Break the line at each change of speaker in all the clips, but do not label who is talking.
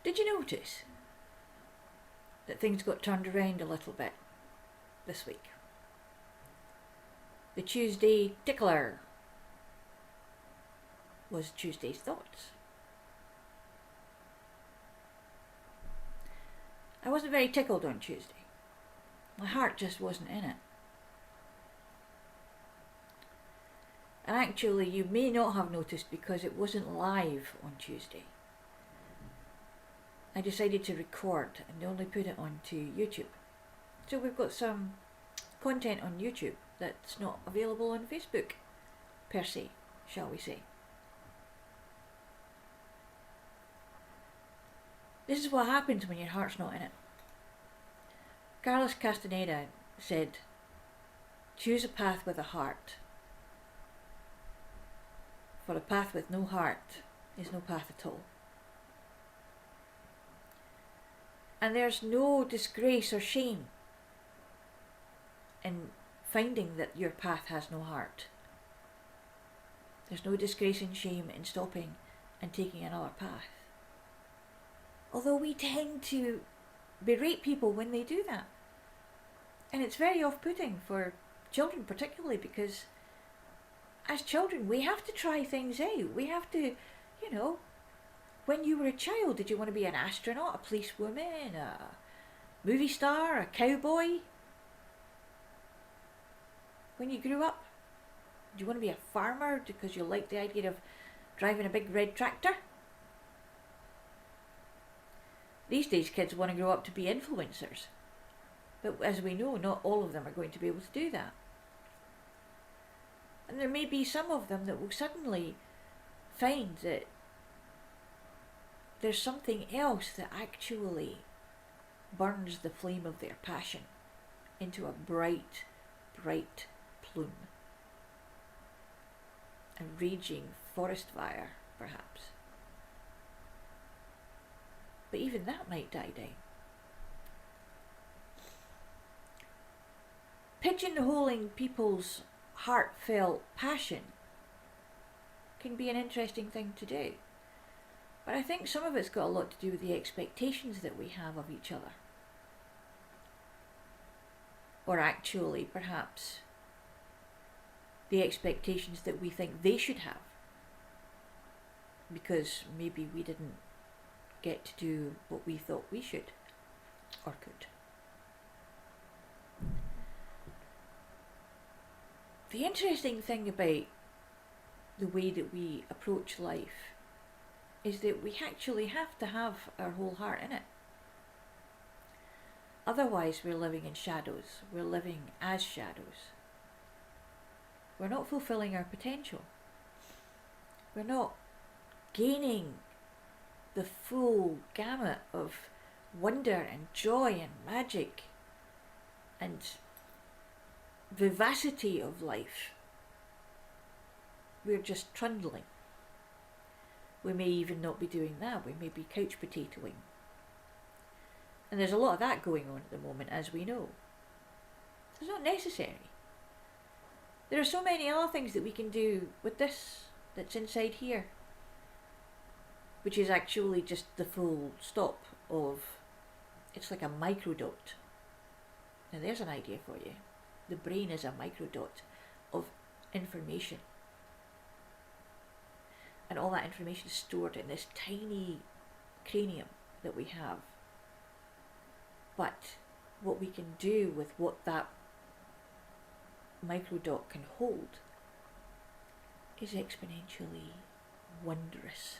Did you notice that things got turned around a little bit this week? The Tuesday Tickler was Tuesday's Thoughts. I wasn't very tickled on Tuesday. My heart just wasn't in it. And actually, you may not have noticed because it wasn't live on Tuesday. I decided to record and only put it onto YouTube. So we've got some content on YouTube that's not available on Facebook, per se, shall we say. This is what happens when your heart's not in it. Castaneda said, choose a path with a heart. For a path with no heart is no path at all. And there's no disgrace or shame in finding that your path has no heart. There's no disgrace and shame in stopping and taking another path. Although we tend to berate people when they do that. And it's very off-putting for children particularly, because as children we have to try things out. We have to, when you were a child, did you want to be an astronaut, a policewoman, a movie star, a cowboy? When you grew up, did you want to be a farmer because you liked the idea of driving a big red tractor? These days kids want to grow up to be influencers. But as we know, not all of them are going to be able to do that. And there may be some of them that will suddenly find that there's something else that actually burns the flame of their passion into a bright, bright plume. A raging forest fire, perhaps. But even that might die down. Pigeonholing people's heartfelt passion can be an interesting thing to do. But I think some of it's got a lot to do with the expectations that we have of each other. Or actually, perhaps, the expectations that we think they should have. Because maybe we didn't get to do what we thought we should or could. The interesting thing about the way that we approach life is that we actually have to have our whole heart in it. Otherwise we're living in shadows. We're living as shadows. We're not fulfilling our potential. We're not gaining the full gamut of wonder and joy and magic and vivacity of life. We're just trundling. We may even not be doing that. We may be couch potatoing. And there's a lot of that going on at the moment, as we know. It's not necessary. There are so many other things that we can do with this that's inside here, which is actually just the full stop of, it's like a microdot. Now there's an idea for you. The brain is a microdot of information. And all that information is stored in this tiny cranium that we have. But what we can do with what that microdot can hold is exponentially wondrous.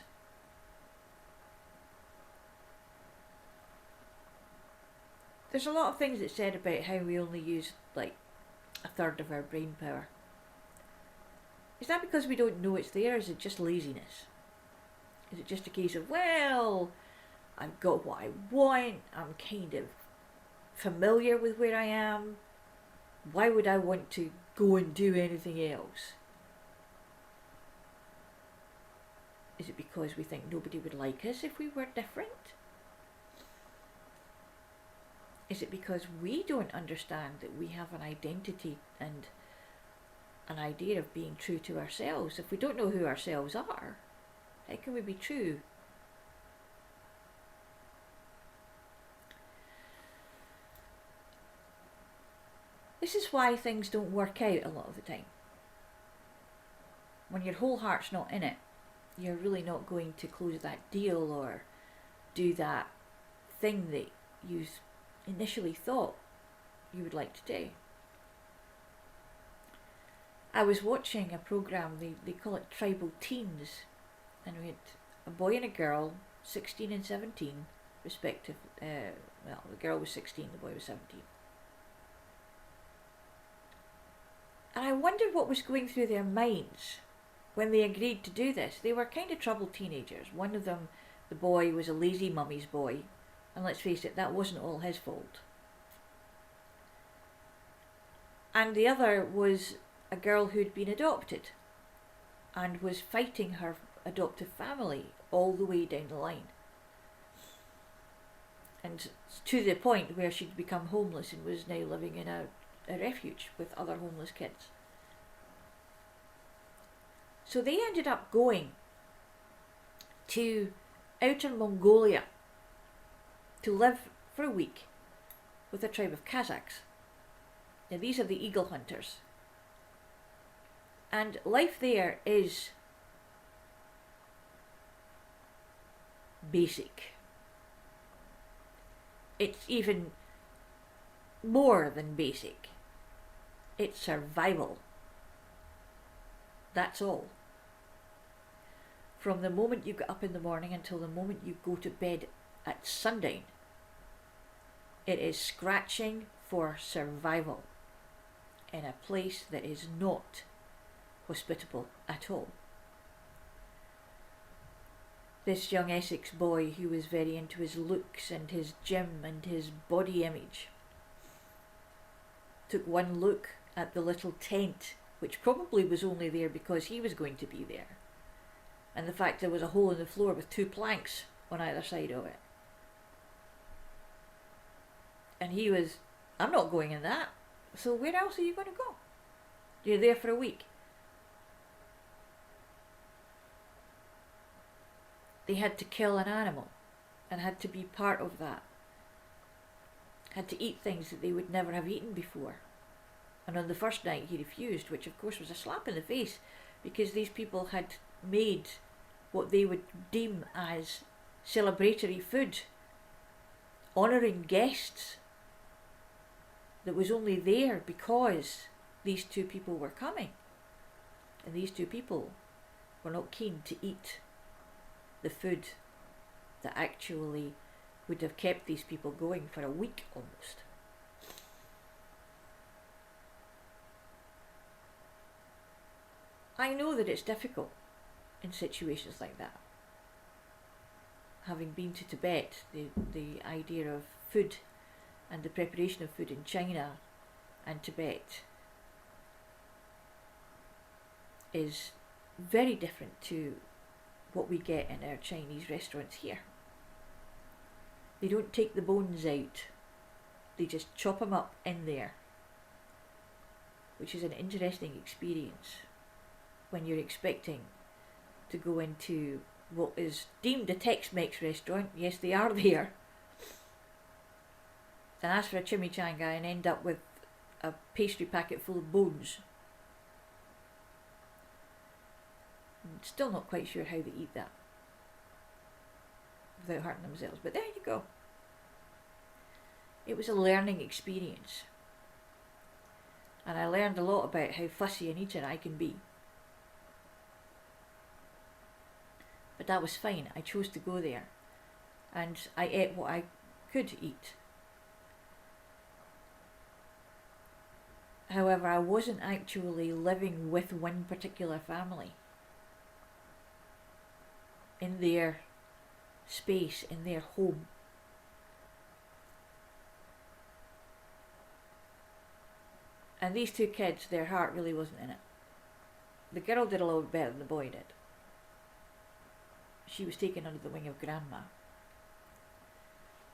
There's a lot of things that's said about how we only use like a third of our brain power. Is that because we don't know it's there, or is it just laziness? Is it just a case of, well, I've got what I want, I'm kind of familiar with where I am, why would I want to go and do anything else? Is it because we think nobody would like us if we were different? Is it because we don't understand that we have an identity and an idea of being true to ourselves? If we don't know who ourselves are, how can we be true This is why things don't work out a lot of the time. When your whole heart's not in it, you're really not going to close that deal or do that thing that you initially thought you would like to do. I was watching a programme, they call it Tribal Teens, and we had a boy and a girl, 16 and 17, respective. Well, the girl was 16, the boy was 17. And I wondered what was going through their minds when they agreed to do this. They were kind of troubled teenagers. One of them, the boy, was a lazy mummy's boy, and let's face it, that wasn't all his fault. And the other was a girl who'd been adopted and was fighting her adoptive family all the way down the line. And to the point where she'd become homeless and was now living in a refuge with other homeless kids. So they ended up going to outer Mongolia to live for a week with a tribe of Kazakhs. Now these are the eagle hunters. And life there is basic. It's even more than basic. It's survival. That's all. From the moment you get up in the morning until the moment you go to bed at sundown, it is scratching for survival in a place that is not hospitable at all. This young Essex boy, who was very into his looks and his gym and his body image, took one look at the little tent, which probably was only there because he was going to be there, and the fact there was a hole in the floor with 2 planks on either side of it. And he was, I'm not going in that. So where else are you going to go? You're there for a week. They had to kill an animal and had to be part of that. Had to eat things that they would never have eaten before. And on the first night he refused, which of course was a slap in the face, because these people had made what they would deem as celebratory food, honouring guests, that was only there because these 2 people were coming. And these 2 people were not keen to eat the food that actually would have kept these people going for a week almost. I know that it's difficult in situations like that. Having been to Tibet, the idea of food and the preparation of food in China and Tibet is very different to what we get in our Chinese restaurants here. They don't take the bones out, they just chop them up in there, which is an interesting experience when you're expecting to go into what is deemed a Tex-Mex restaurant. Yes, they are there. And ask for a chimichanga and end up with a pastry packet full of bones. I'm still not quite sure how they eat that without hurting themselves, but there you go. It was a learning experience, and I learned a lot about how fussy an eater I can be. But that was fine. I chose to go there, and I ate what I could eat. However, I wasn't actually living with one particular family in their space, in their home. And these 2 kids, their heart really wasn't in it. The girl did a little better than the boy did. She was taken under the wing of grandma,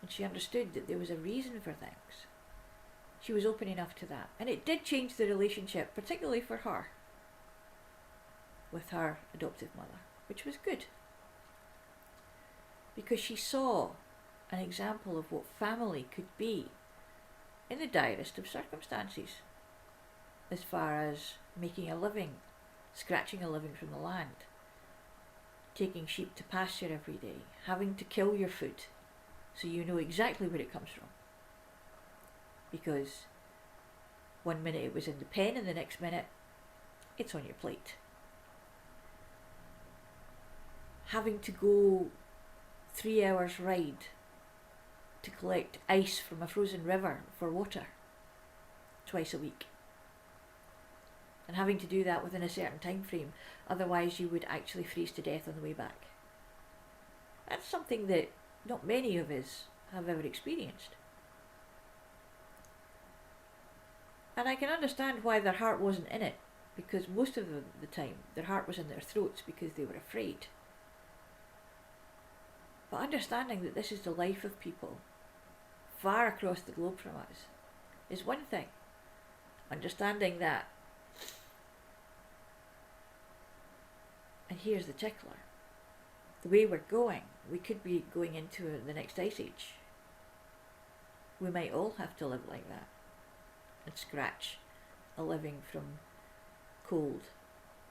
and she understood that there was a reason for things. She was open enough to that, and it did change the relationship, particularly for her, with her adoptive mother, which was good, because she saw an example of what family could be in the direst of circumstances. as far as making a living, scratching a living from the land, taking sheep to pasture every day, having to kill your food so you know exactly where it comes from. Because one minute it was in the pen and the next minute it's on your plate. Having to go 3 hours ride to collect ice from a frozen river for water twice a week. And having to do that within a certain time frame, otherwise you would actually freeze to death on the way back. That's something that not many of us have ever experienced. And I can understand why their heart wasn't in it, because most of the time their heart was in their throats because they were afraid. But understanding that this is the life of people far across the globe from us is one thing. Understanding that, and here's the tickler, the way we're going, we could be going into the next ice age. We might all have to live like that and scratch a living from cold,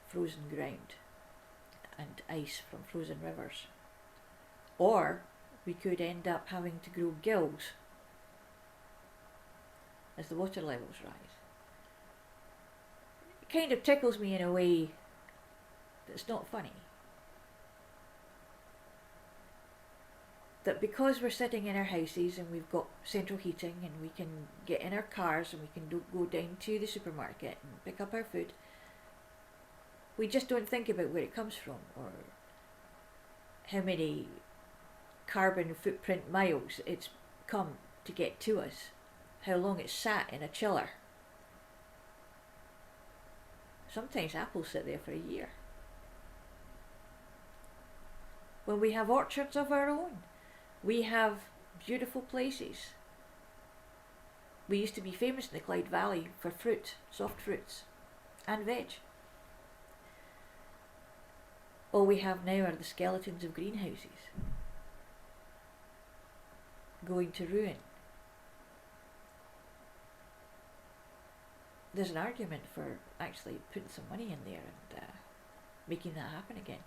frozen ground and ice from frozen rivers. Or we could end up having to grow gills as the water levels rise. It kind of tickles me in a way that's not funny. That because we're sitting in our houses and we've got central heating and we can get in our cars and we can go down to the supermarket and pick up our food, we just don't think about where it comes from or how many carbon footprint miles it's come to get to us, how long it's sat in a chiller. Sometimes apples sit there for a year. When we have orchards of our own, we have beautiful places. We used to be famous in the Clyde Valley for fruit, soft fruits and veg. All we have now are the skeletons of greenhouses going to ruin. There's an argument for actually putting some money in there and making that happen again.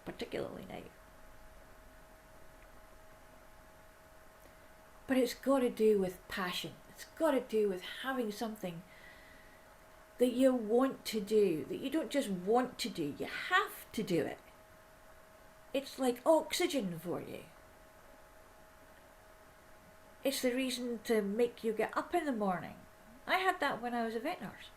Particularly now. But it's got to do with passion. It's got to do with having something that you want to do, that you don't just want to do, you have to do it. It's like oxygen for you. It's the reason to make you get up in the morning. I had that when I was a vet nurse.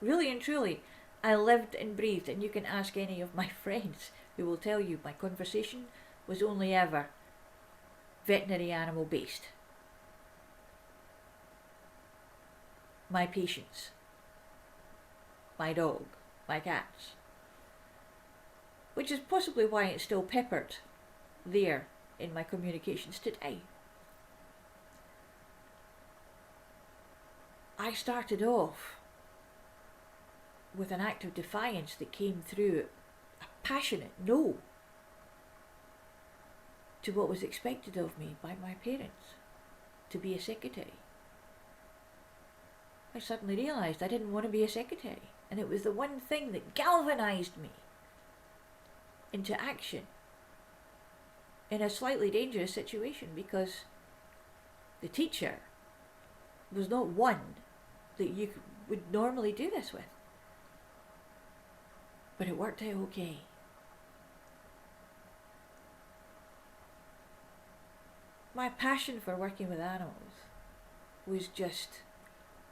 Really and truly, I lived and breathed, and you can ask any of my friends who will tell you my conversation was only ever veterinary animal based. My patients, my dog, my cats. Which is possibly why it's still peppered there in my communications today. I started off with an act of defiance that came through a passionate no to what was expected of me by my parents, to be a secretary. I suddenly realised I didn't want to be a secretary, and it was the one thing that galvanised me into action in a slightly dangerous situation, because the teacher was not one that you would normally do this with. But it worked out okay. My passion for working with animals was just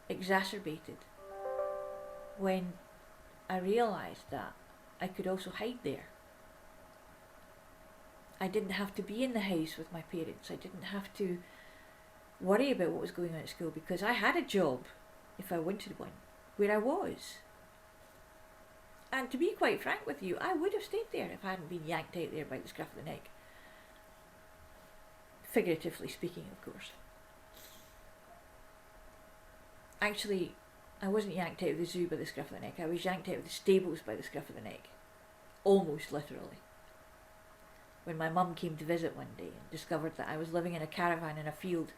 exacerbated when I realised that I could also hide there. I didn't have to be in the house with my parents. I didn't have to worry about what was going on at school, because I had a job, if I wanted one, where I was. And to be quite frank with you, I would have stayed there if I hadn't been yanked out there by the scruff of the neck. Figuratively speaking, of course. Actually, I wasn't yanked out of the zoo by the scruff of the neck. I was yanked out of the stables by the scruff of the neck. Almost literally. When my mum came to visit one day and discovered that I was living in a caravan in a field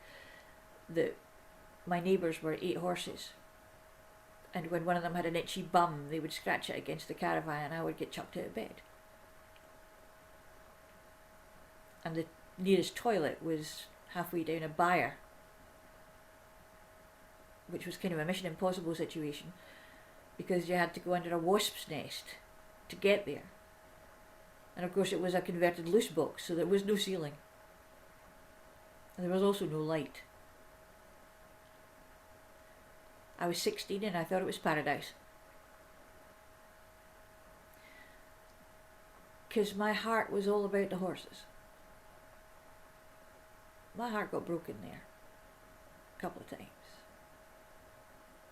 that my neighbours were 8 horses, and when one of them had an itchy bum, they would scratch it against the caravan and I would get chucked out of bed. And the nearest toilet was halfway down a byre, which was kind of a Mission Impossible situation, because you had to go under a wasp's nest to get there. And of course it was a converted loose box, so there was no ceiling. And there was also no light. I was 16 and I thought it was paradise. Because my heart was all about the horses. My heart got broken there a couple of times.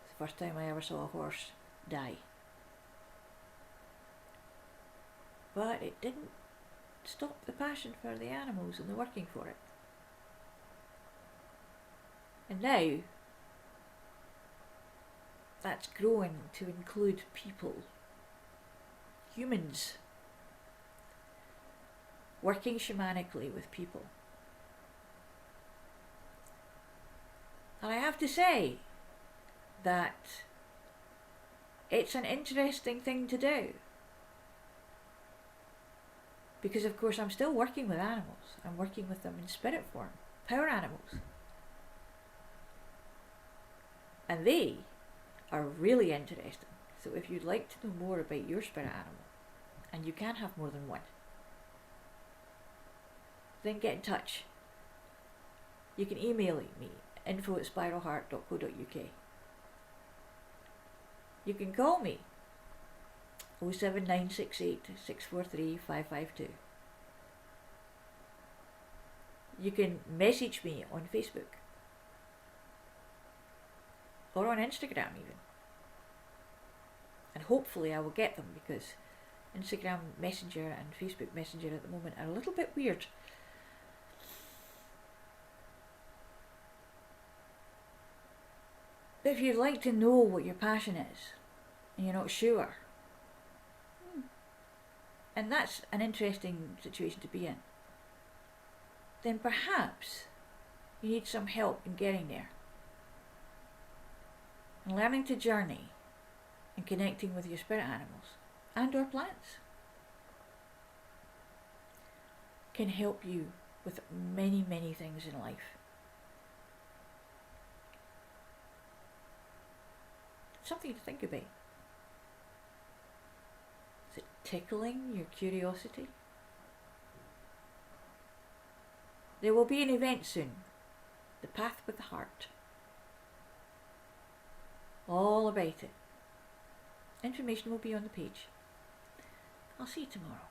It's the first time I ever saw a horse die. But it didn't stop the passion for the animals and the working for it. And now, that's growing to include people, humans, working shamanically with people. And I have to say that it's an interesting thing to do. Because of course I'm still working with animals. I'm working with them in spirit form, power animals. And they are really interesting. So if you'd like to know more about your spirit animal, and you can have more than one, then get in touch. You can email me, info@spiralheart.co.uk. You can call me 07968 643 552. You can message me on Facebook or on Instagram even, and hopefully I will get them, because Instagram Messenger and Facebook Messenger at the moment are a little bit weird. But if you'd like to know what your passion is and you're not sure, and that's an interesting situation to be in, then perhaps you need some help in getting there. And learning to journey and connecting with your spirit animals and or plants can help you with many, many things in life. Something to think about. Is it tickling your curiosity? There will be an event soon. The Path with the Heart. All about it. Information will be on the page. I'll see you tomorrow.